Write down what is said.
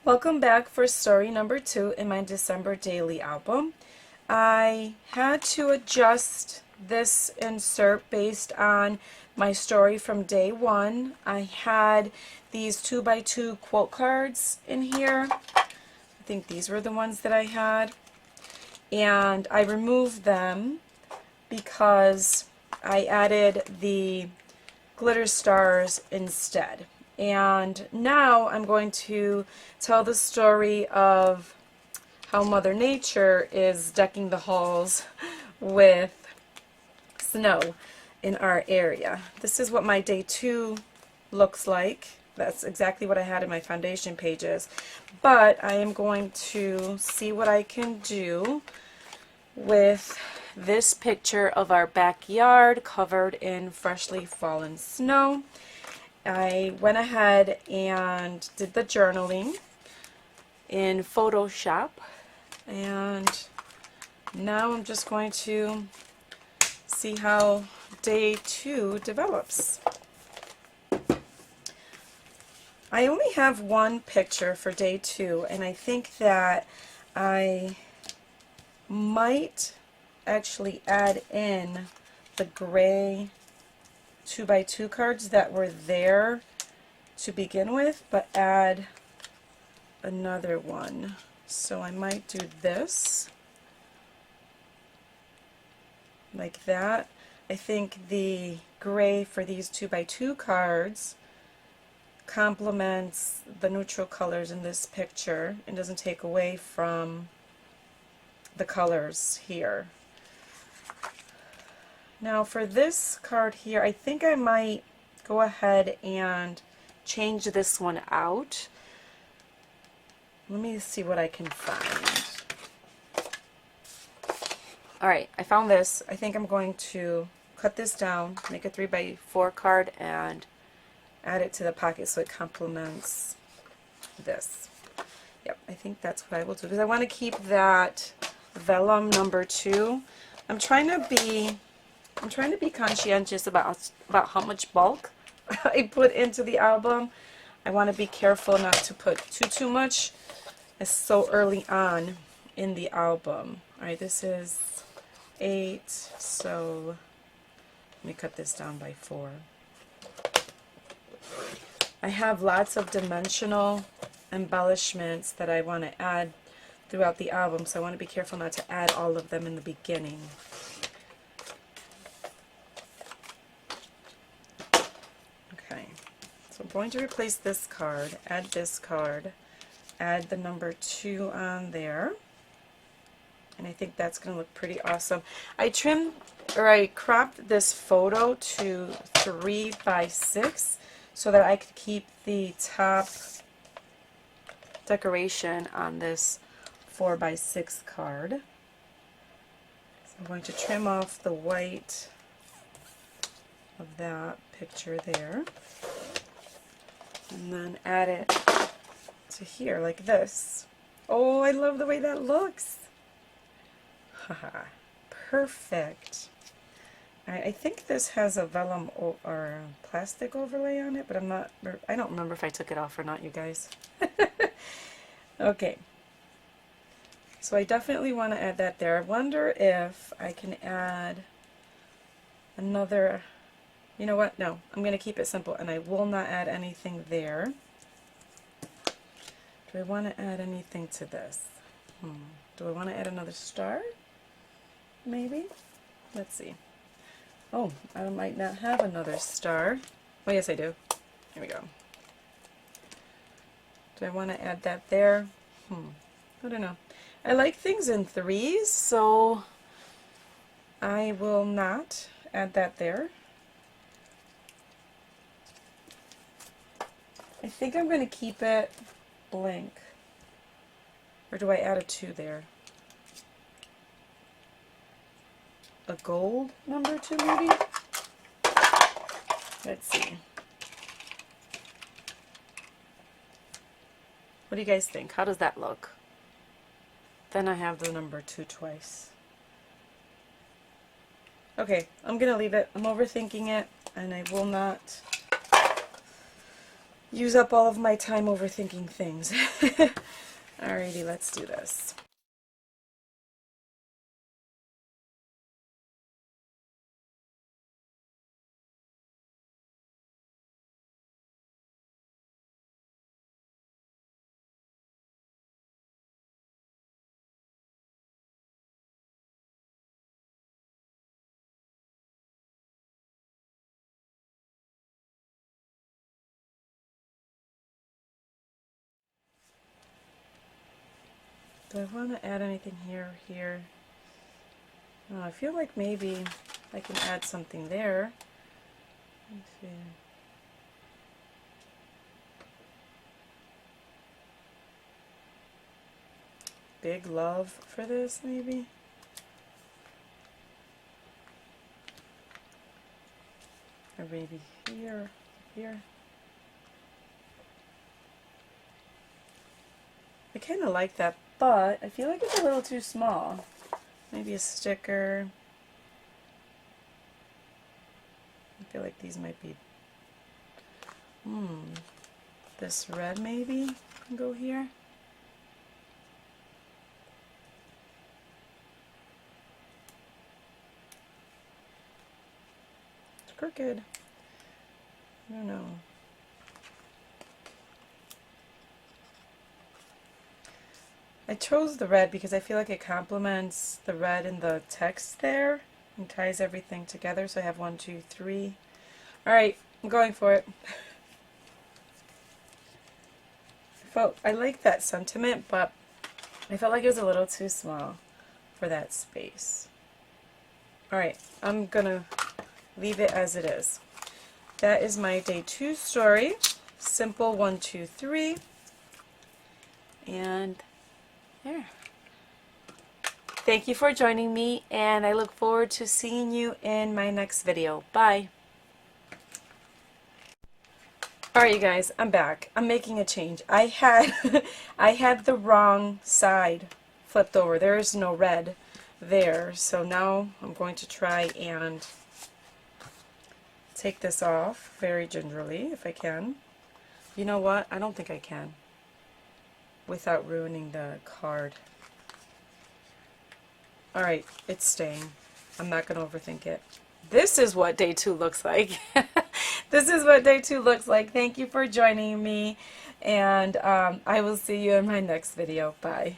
Welcome back for story number 2 in my December daily album. I had to adjust this insert based on my story from day 1. I had these 2x2 quote cards in here. I think these were the ones that I had. And I removed them because I added the glitter stars instead. And now I'm going to tell the story of how Mother Nature is decking the halls with snow in our area. This is what my day 2 looks like. That's exactly what I had in my foundation pages. But I am going to see what I can do with this picture of our backyard covered in freshly fallen snow. I went ahead and did the journaling in Photoshop, and now I'm just going to see how day 2 develops. I only have one picture for day 2, and I think that I might actually add in the gray 2x2 cards that were there to begin with, but add another one. So I might do this like that. I think the gray for these 2x2 cards complements the neutral colors in this picture and doesn't take away from the colors here. Now for this card here, I think I might go ahead and change this one out. Let me see what I can find. Alright, I found this. I think I'm going to cut this down, make a 3x4 card, and add it to the pocket so it complements this. Yep, I think that's what I will do, because I want to keep that vellum number 2. I'm trying to be conscientious about how much bulk I put into the album. I want to be careful not to put too much. It's so early on in the album. Alright, this is 8, so let me cut this down by 4. I have lots of dimensional embellishments that I want to add throughout the album, so I want to be careful not to add all of them in the beginning. So I'm going to replace this card, add this card, add the number 2 on there, and I think that's going to look pretty awesome. I cropped this photo to 3x6 so that I could keep the top decoration on this 4x6 card. So I'm going to trim off the white of that picture there, and then add it to here like this. Oh, I love the way that looks. Haha, perfect. Alright, I think this has a vellum or plastic overlay on it, but I don't remember if I took it off or not, you guys. Okay, so I definitely want to add that there. I wonder if I can add another. You know what? No, I'm going to keep it simple, and I will not add anything there. Do I want to add anything to this? Do I want to add another star? Maybe? Let's see. Oh, I might not have another star. Oh, yes, I do. Here we go. Do I want to add that there? I don't know. I like things in 3s, so I will not add that there. I think I'm going to keep it blank. Or do I add a 2 there? A gold number 2 maybe? Let's see. What do you guys think? How does that look? Then I have the number 2 twice. Okay, I'm going to leave it. I'm overthinking it, and I will not use up all of my time overthinking things. Alrighty, let's do this. Do I want to add anything here or here? Oh, I feel like maybe I can add something there. Let's see. Big love for this, maybe? Or maybe here, here. I kind of like that, but I feel like it's a little too small. Maybe a sticker. I feel like these might be... This red maybe can go here. It's crooked. I don't know. I chose the red because I feel like it complements the red in the text there and ties everything together. So I have 1, 2, 3. Alright, I'm going for it. I like that sentiment, but I felt like it was a little too small for that space. Alright, I'm gonna leave it as it is. That is my day 2 story. Simple 1, 2, 3. And there. Thank you for joining me, and I look forward to seeing you in my next video. Bye. Alright you guys, I'm back. I'm making a change. I had I had the wrong side flipped over. There is no red there. So now I'm going to try and take this off very gingerly if I can. You know what? I don't think I can without ruining the card. Alright, it's staying. I'm not going to overthink it. This is what day 2 looks like. This is what day 2 looks like. Thank you for joining me, and I will see you in my next video. Bye.